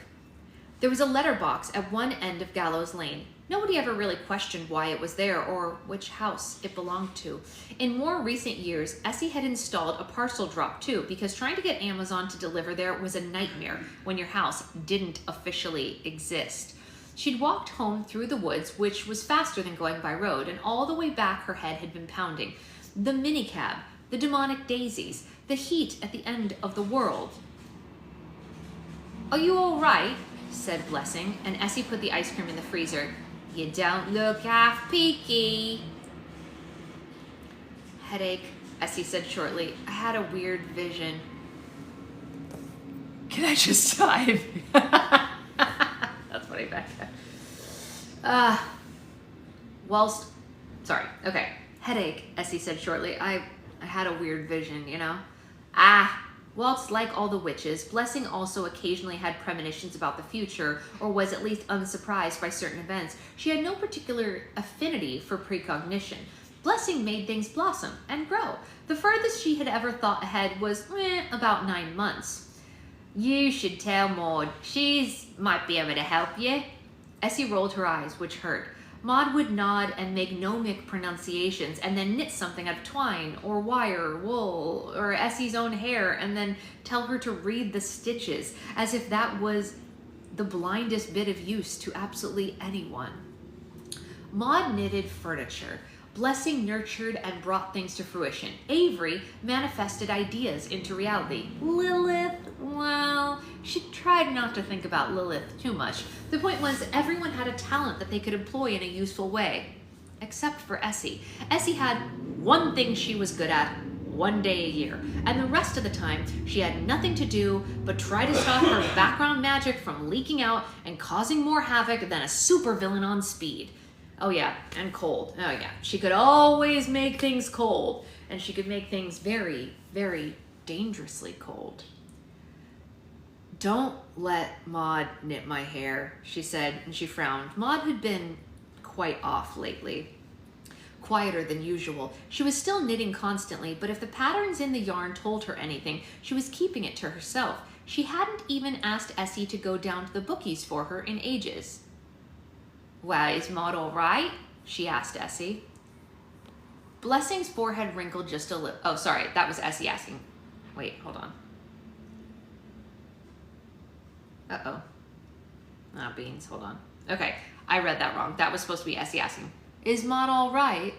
There was a letterbox at one end of Gallows Lane. Nobody ever really questioned why it was there or which house it belonged to. In more recent years, Essie had installed a parcel drop too, because trying to get Amazon to deliver there was a nightmare when your house didn't officially exist. She'd walked home through the woods, which was faster than going by road, and all the way back her head had been pounding. The minicab, the demonic daisies, the heat at the end of the world. "Are you all right?" said Blessing, and Essie put the ice cream in the freezer. "You don't look half peaky." "Headache," Essie said shortly. "I had a weird vision." Can I just type? That's funny, Becca. Sorry, okay. "Headache," Essie said shortly. I had a weird vision, you know? Whilst, like all the witches, Blessing also occasionally had premonitions about the future, or was at least unsurprised by certain events. She had no particular affinity for precognition. Blessing made things blossom and grow. The furthest she had ever thought ahead was about 9 months. "You should tell Maud. She's might be able to help you." Essie rolled her eyes, which hurt. Maud would nod and make gnomic pronunciations, and then knit something out of twine, or wire, wool, or Essie's own hair, and then tell her to read the stitches, as if that was the blindest bit of use to absolutely anyone. Maud knitted furniture. Blessing nurtured and brought things to fruition. Avery manifested ideas into reality. Lilith, well, she tried not to think about Lilith too much. The point was, everyone had a talent that they could employ in a useful way. Except for Essie. Essie had one thing she was good at, one day a year. And the rest of the time, she had nothing to do but try to stop her background magic from leaking out and causing more havoc than a supervillain on speed. Oh yeah, and cold. Oh yeah, she could always make things cold, and she could make things very, very dangerously cold. "Don't let Maud knit my hair," she said, and she frowned. Maud had been quite off lately. Quieter than usual. She was still knitting constantly, but if the patterns in the yarn told her anything, she was keeping it to herself. She hadn't even asked Essie to go down to the bookies for her in ages. "Why, is Maud all right?" she asked Essie. Blessing's forehead wrinkled just a little. Oh, sorry, that was Essie asking. Wait, hold on. Uh-oh. Ah, beans, hold on. Okay, I read that wrong. That was supposed to be Essie asking, "Is Maud all right?"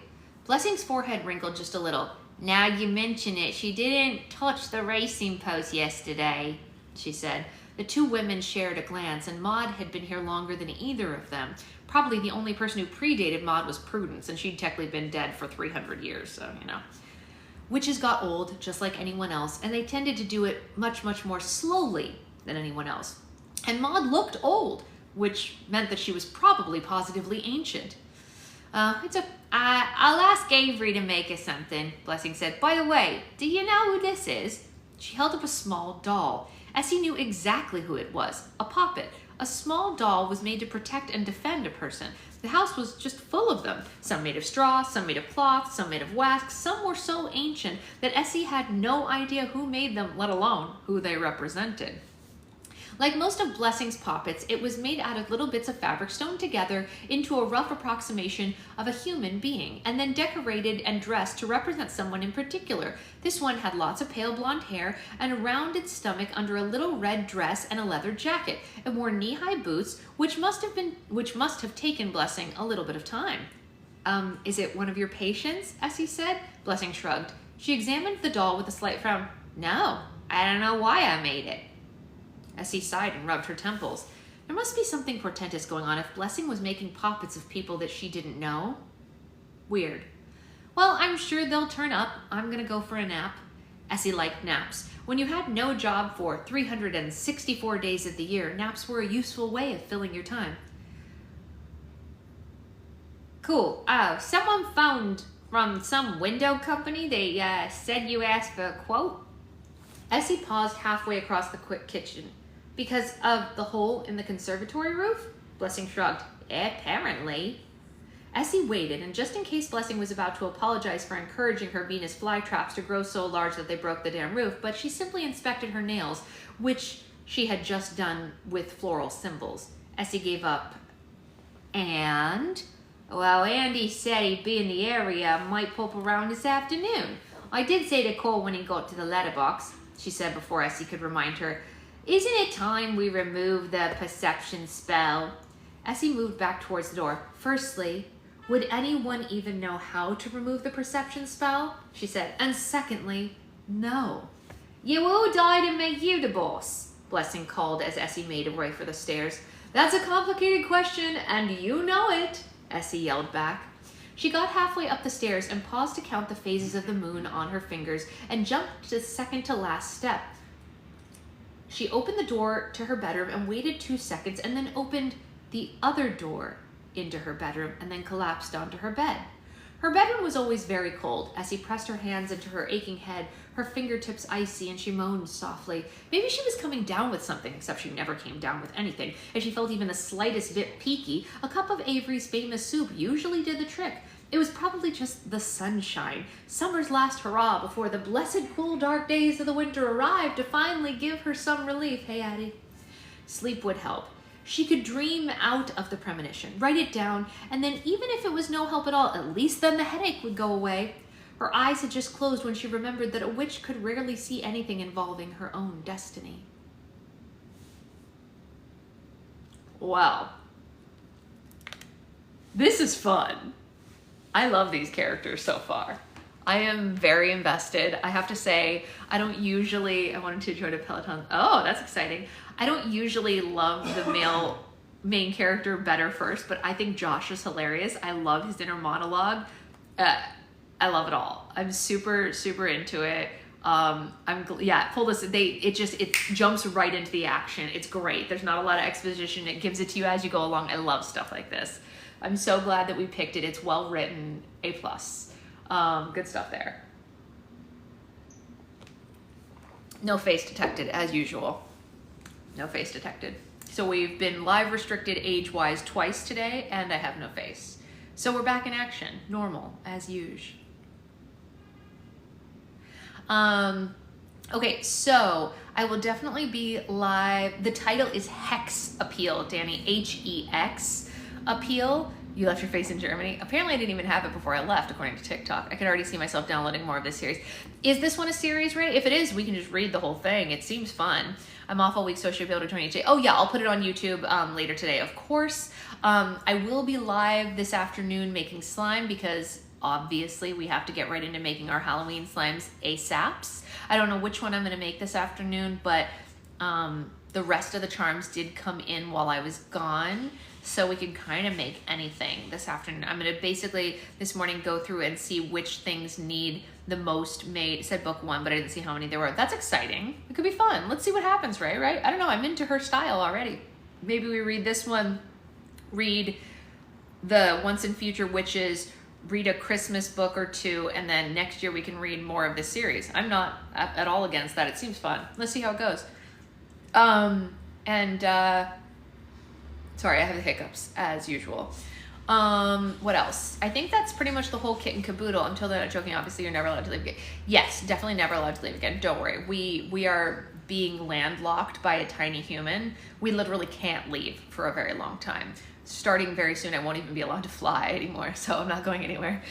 Blessing's forehead wrinkled just a little. "Now you mention it, she didn't touch the racing post yesterday," she said. The two women shared a glance, and Maud had been here longer than either of them. Probably the only person who predated Maud was Prudence, and she'd technically been dead for 300 years, so, you know. Witches got old, just like anyone else, and they tended to do it much, much more slowly than anyone else. And Maud looked old, which meant that she was probably positively ancient. I'll ask Avery to make us something, Blessing said. By the way, do you know who this is? She held up a small doll. Essie knew exactly who it was, a poppet. A small doll was made to protect and defend a person. The house was just full of them, some made of straw, some made of cloth, some made of wax. Some were so ancient that Essie had no idea who made them, let alone who they represented. Like most of Blessing's poppets, it was made out of little bits of fabric sewn together into a rough approximation of a human being, and then decorated and dressed to represent someone in particular. This one had lots of pale blonde hair and a rounded stomach under a little red dress and a leather jacket, and wore knee-high boots, which must have taken Blessing a little bit of time. Is it one of your patients? Essie said. Blessing shrugged. She examined the doll with a slight frown. No, I don't know why I made it. Essie sighed and rubbed her temples. There must be something portentous going on if Blessing was making poppets of people that she didn't know. Weird. Well, I'm sure they'll turn up. I'm gonna go for a nap. Essie liked naps. When you had no job for 364 days of the year, naps were a useful way of filling your time. Cool. Someone phoned from some window company. They said you asked for a quote. Essie paused halfway across the quick kitchen. Because of the hole in the conservatory roof? Blessing shrugged. Apparently. Essie waited, and just in case Blessing was about to apologize for encouraging her Venus flytraps to grow so large that they broke the damn roof, but she simply inspected her nails, which she had just done with floral symbols. Essie gave up. And? Well, Andy said he'd be in the area, might pop around this afternoon. I did say to call when he got to the letterbox, she said before Essie could remind her. Isn't it time we remove the perception spell? Essie moved back towards the door. Firstly, would anyone even know how to remove the perception spell? She said. And secondly, no. You all died to make you the boss, Blessing called as Essie made her way for the stairs. That's a complicated question, and you know it, Essie yelled back. She got halfway up the stairs and paused to count the phases of the moon on her fingers and jumped to the second to last step. She opened the door to her bedroom and waited 2 seconds and then opened the other door into her bedroom and then collapsed onto her bed. Her bedroom was always very cold. Essie pressed her hands into her aching head, her fingertips icy, and she moaned softly. Maybe she was coming down with something, except she never came down with anything. If she felt even the slightest bit peaky, a cup of Avery's famous soup usually did the trick. It was probably just the sunshine, summer's last hurrah before the blessed cool dark days of the winter arrived to finally give her some relief. Hey, Addie. Sleep would help. She could dream out of the premonition, write it down, and then even if it was no help at all, at least then the headache would go away. Her eyes had just closed when she remembered that a witch could rarely see anything involving her own destiny. Well, this is fun. I love these characters so far. I am very invested. I have to say, I wanted to join a Peloton. Oh, that's exciting. I don't usually love the male main character better first, but I think Josh is hilarious. I love his inner monologue. I love it all. I'm super, super into it. It jumps right into the action. It's great. There's not a lot of exposition. It gives it to you as you go along. I love stuff like this. I'm so glad that we picked it. It's well written, A+. Good stuff there. No face detected, as usual. No face detected. So we've been live restricted age-wise twice today, and I have no face. So we're back in action, normal, as usual. Okay, so I will definitely be live. The title is Hex Appeal, Danny, H-E-X Appeal. You left your face in Germany. Apparently I didn't even have it before I left, according to TikTok. I can already see myself downloading more of this series. Is this one a series, Ray? If it is, we can just read the whole thing. It seems fun. I'm off all week, so I should be able to join you today. Oh yeah, I'll put it on YouTube later today, of course. I will be live this afternoon making slime because obviously we have to get right into making our Halloween slimes ASAPs. I don't know which one I'm gonna make this afternoon, but the rest of the charms did come in while I was gone. so we can kind of make anything this afternoon. I'm gonna basically this morning go through and see which things need the most made. It said book 1, but I didn't see how many there were. That's exciting. It could be fun. Let's see what happens, right? I don't know. I'm into her style already. Maybe we read this one, read the Once and Future Witches, read a Christmas book or 2, and then next year we can read more of this series. I'm not at all against that. It seems fun. Let's see how it goes. Sorry, I have the hiccups as usual. What else? I think that's pretty much the whole kit and caboodle. Until then, I'm joking. Obviously, you're never allowed to leave again. Yes, definitely never allowed to leave again. Don't worry. We are being landlocked by a tiny human. We literally can't leave for a very long time. Starting very soon, I won't even be allowed to fly anymore, so I'm not going anywhere.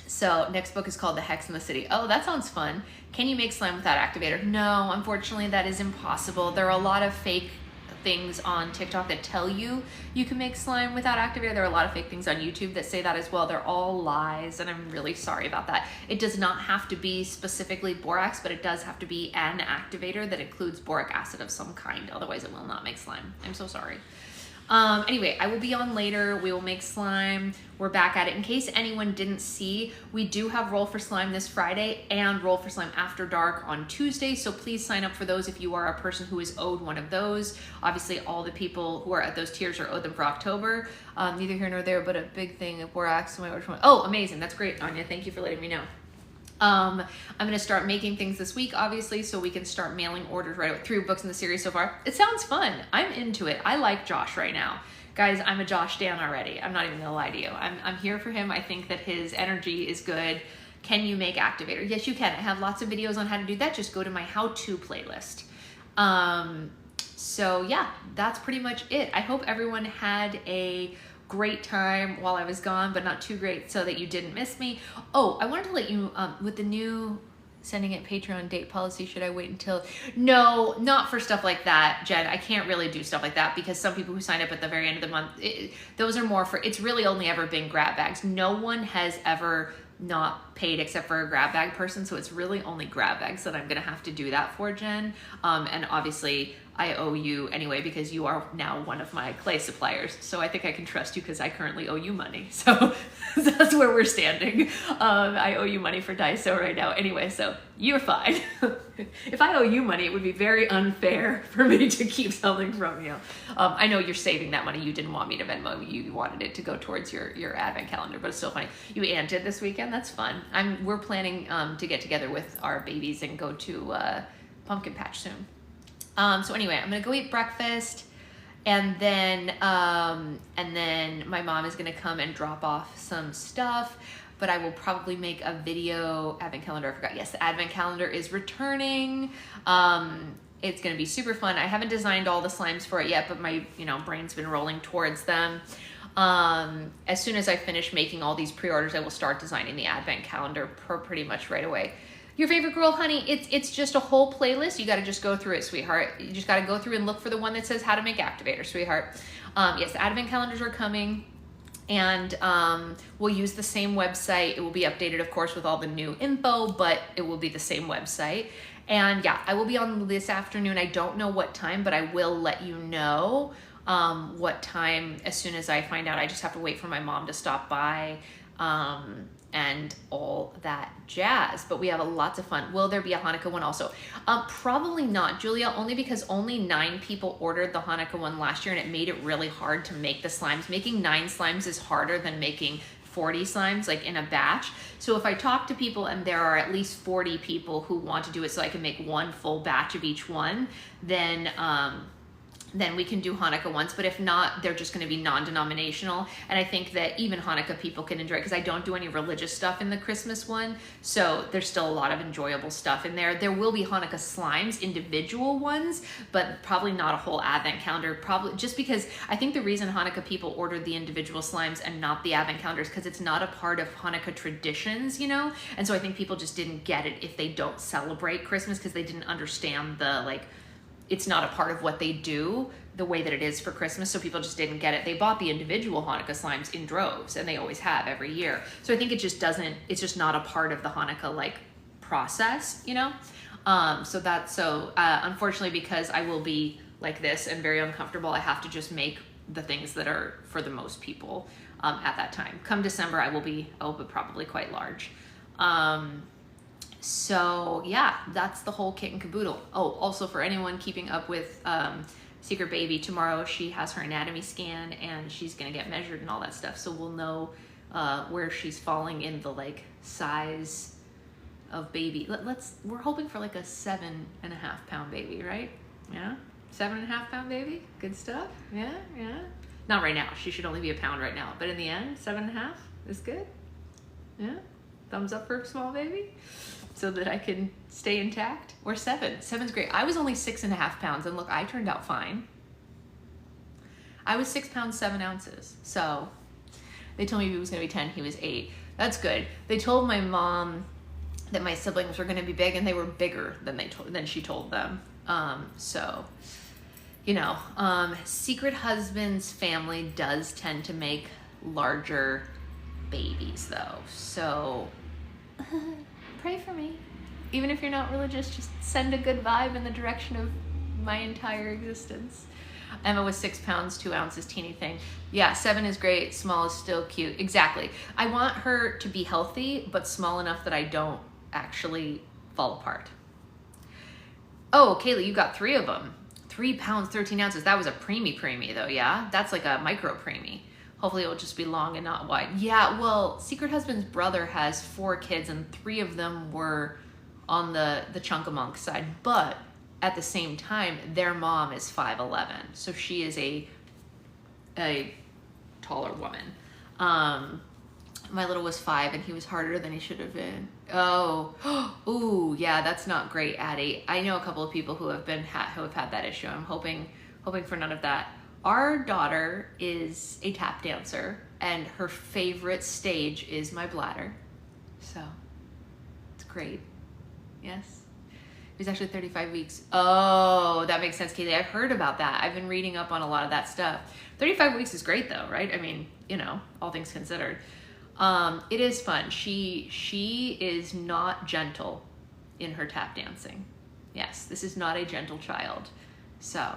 So next book is called The Hex in the City. Oh, that sounds fun. Can you make slime without activator? No, unfortunately, that is impossible. There are a lot of fake things on TikTok that tell you you can make slime without activator. There are a lot of fake things on YouTube that say that as well. They're all lies, and I'm really sorry about that. It does not have to be specifically borax, but it does have to be an activator that includes boric acid of some kind. Otherwise, it will not make slime. I'm so sorry. Anyway, I will be on later. We will make slime. We're back at it. In case anyone didn't see, we do have Roll for Slime this Friday and Roll for Slime After Dark on Tuesday. So please sign up for those if you are a person who is owed one of those. Obviously, all the people who are at those tiers are owed them for October. Neither here nor there, but a big thing of borax. Oh, amazing. That's great, Anya. Thank you for letting me know. I'm going to start making things this week, obviously, so we can start mailing orders right away. 3 books in the series so far. It sounds fun. I'm into it. I like Josh right now. Guys, I'm a Josh stan already. I'm not even going to lie to you. I'm here for him. I think that his energy is good. Can you make activator? Yes, you can. I have lots of videos on how to do that. Just go to my how-to playlist. So yeah, that's pretty much it. I hope everyone had a great time while I was gone, but not too great so that you didn't miss me. Oh, I wanted to let you, with the new sending it Patreon date policy, should I wait until? No, not for stuff like that, Jen. I can't really do stuff like that because some people who sign up at the very end of the month, those are more for, it's really only ever been grab bags. No one has ever not paid except for a grab bag person, so it's really only grab bags that I'm gonna have to do that for, Jen. And obviously I owe you anyway because you are now one of my clay suppliers, so I think I can trust you because I currently owe you money. So that's where we're standing. I owe you money for Daiso right now anyway, so you're fine. If I owe you money, it would be very unfair for me to keep selling from you. I know you're saving that money. You didn't want me to Venmo. You wanted it to go towards your advent calendar, but it's still funny. You anted this weekend. That's fun. We're planning to get together with our babies and go to Pumpkin Patch soon. So anyway, I'm gonna go eat breakfast, and then my mom is gonna come and drop off some stuff. But I will probably make a video. Advent calendar, I forgot. Yes, the advent calendar is returning. It's gonna be super fun. I haven't designed all the slimes for it yet, but my brain's been rolling towards them. As soon as I finish making all these pre-orders, I will start designing the advent calendar pretty much right away. Your favorite girl, honey, it's just a whole playlist. You got to just go through it, sweetheart. You just got to go through and look for the one that says how to make activator, sweetheart. Yes, the advent calendars are coming, and we'll use the same website. It will be updated, of course, with all the new info, but it will be the same website. And yeah, I will be on this afternoon. I don't know what time, but I will let you know what time as soon as I find out. I just have to wait for my mom to stop by. And all that jazz, but we have lots of fun. Will there be a Hanukkah one also? Probably not, Julia, only because only 9 people ordered the Hanukkah one last year, and it made it really hard to make the slimes. Making 9 slimes is harder than making 40 slimes, like in a batch. So if I talk to people and there are at least 40 people who want to do it so I can make one full batch of each one, then we can do Hanukkah ones, but if not, they're just gonna be non-denominational. And I think that even Hanukkah people can enjoy it because I don't do any religious stuff in the Christmas one. So there's still a lot of enjoyable stuff in there. There will be Hanukkah slimes, individual ones, but probably not a whole advent calendar. Probably just because I think the reason Hanukkah people ordered the individual slimes and not the advent calendars because it's not a part of Hanukkah traditions, And so I think people just didn't get it if they don't celebrate Christmas because they didn't understand the it's not a part of what they do the way that it is for Christmas, so people just didn't get it. They bought the individual Hanukkah slimes in droves, and they always have every year. So I think it's just not a part of the Hanukkah process, unfortunately, because I will be like this and very uncomfortable, I have to just make the things that are for the most people at that time. Come December, I will be probably quite large. So yeah, that's the whole kit and caboodle. Oh, also for anyone keeping up with Secret Baby, tomorrow she has her anatomy scan and she's gonna get measured and all that stuff. So we'll know where she's falling in the like size of baby. We're hoping for like a 7.5 pound baby, right? Yeah, 7.5 pound baby. Good stuff. Yeah. Not right now. She should only be a pound right now. But in the end, 7.5 is good. Yeah. Thumbs up for a small baby, so that I can stay intact. Or 7. 7's great. I was only 6.5 pounds, and look, I turned out fine. I was 6 pounds 7 ounces. So they told me he was gonna be 10. He was 8. That's good. They told my mom that my siblings were gonna be big, and they were bigger than she told them. So, you know, Secret Husband's family does tend to make larger babies though. So pray for me. Even if you're not religious, just send a good vibe in the direction of my entire existence. Emma was 6 pounds 2 ounces, teeny thing. Yeah, 7 is great, small is still cute. Exactly. I want her to be healthy, but small enough that I don't actually fall apart. Oh, Kaylee, you got 3 of them. 3 pounds 13 ounces. That was a preemie though, yeah? That's like a micro preemie. Hopefully it'll just be long and not wide. Yeah, well, Secret Husband's brother has 4 kids and 3 of them were on the Chunkamunk side, but at the same time, their mom is 5'11", so she is a taller woman. My little was 5 and he was harder than he should have been. Oh, ooh, yeah, that's not great, Addie. I know a couple of people who have had that issue. I'm hoping for none of that. Our daughter is a tap dancer and her favorite stage is my bladder. So it's great. Yes. It was actually 35 weeks. Oh, that makes sense, Kaylee. I've heard about that. I've been reading up on a lot of that stuff. 35 weeks is great though, right? I mean, you know, all things considered. It is fun. She is not gentle in her tap dancing. Yes, this is not a gentle child. So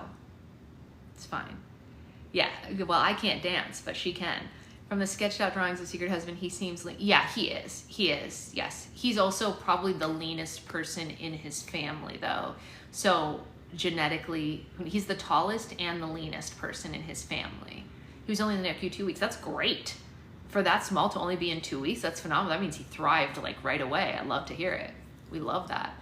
it's fine. Yeah, well, I can't dance, but she can. From the sketched out drawings of Secret Husband, he seems lean. Yeah, he is, yes. He's also probably the leanest person in his family though. So genetically, he's the tallest and the leanest person in his family. He was only in the NICU 2 weeks. That's great. For that small to only be in 2 weeks, that's phenomenal. That means he thrived like right away. I love to hear it. We love that.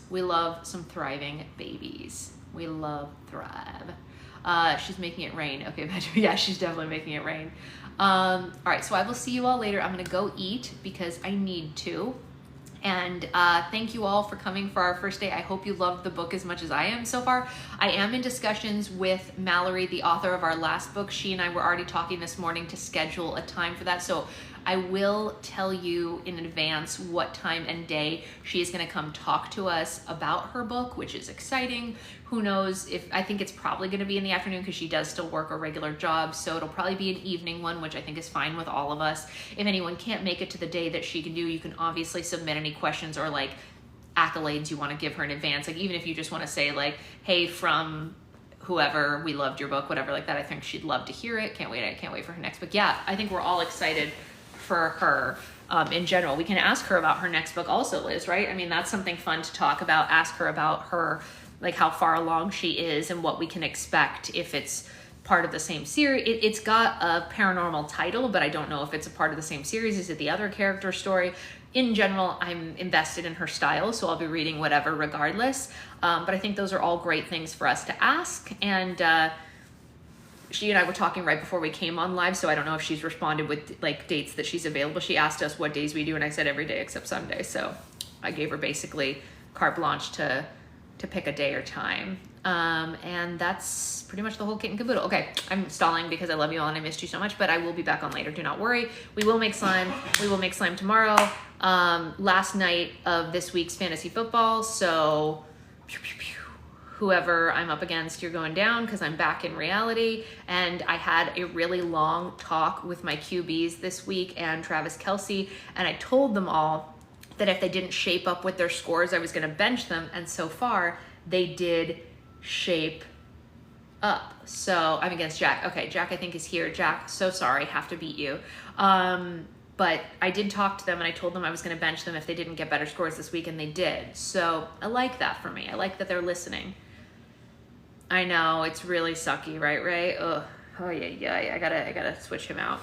We love some thriving babies. We love thrive. She's making it rain. Okay, yeah, she's definitely making it rain. All right, so I will see you all later. I'm gonna go eat because I need to. And thank you all for coming for our first day. I hope you loved the book as much as I am so far. I am in discussions with Mallory, the author of our last book. She and I were already talking this morning to schedule a time for that. So I will tell you in advance what time and day she is going to come talk to us about her book, which is exciting. Who knows if, I think it's probably going to be in the afternoon because she does still work a regular job. So it'll probably be an evening one, which I think is fine with all of us. If anyone can't make it to the day that she can do, you can obviously submit any questions or like accolades you want to give her in advance. Like even if you just want to say like, hey, from whoever, we loved your book, whatever like that. I think she'd love to hear it. I can't wait for her next book. Yeah, I think we're all excited for her in general. We can ask her about her next book also, Liz, right? I mean, that's something fun to talk about. Ask her about her, like how far along she is and what we can expect if it's part of the same series. It's got a paranormal title, but I don't know if it's a part of the same series. Is it the other character story? In general, I'm invested in her style, so I'll be reading whatever regardless. But I think those are all great things for us to ask. And she and I were talking right before we came on live, so I don't know if she's responded with like dates that she's available. She asked us what days we do, and I said every day except Sunday. So I gave her basically carte blanche to pick a day or time. And that's pretty much the whole kit and caboodle. Okay, I'm stalling because I love you all and I missed you so much, but I will be back on later. Do not worry. We will make slime. We will make slime tomorrow. Last night of this week's fantasy football, so whoever I'm up against, you're going down because I'm back in reality. And I had a really long talk with my QBs this week and Travis Kelce, and I told them all that if they didn't shape up with their scores, I was going to bench them. And so far, they did shape up. So I'm against Jack. Okay, Jack I think is here. Jack, so sorry, have to beat you. But I did talk to them and I told them I was going to bench them if they didn't get better scores this week, and they did. So I like that for me. I like that they're listening. I know, it's really sucky, right, Ray? Ugh. Oh yeah. I gotta switch him out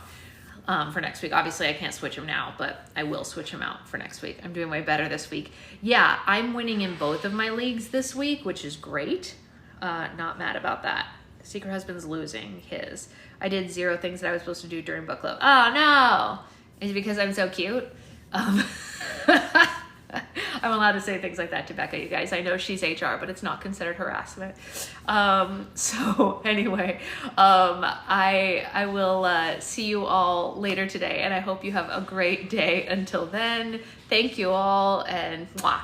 for next week. Obviously I can't switch him now, but I will switch him out for next week. I'm doing way better this week. Yeah, I'm winning in both of my leagues this week, which is great. Not mad about that. Secret Husband's losing his. I did 0 things that I was supposed to do during book club. Oh no! Is it because I'm so cute? I'm allowed to say things like that to Becca, you guys. I know she's HR, but it's not considered harassment. So anyway, I will see you all later today, and I hope you have a great day. Until then, thank you all, and mwah.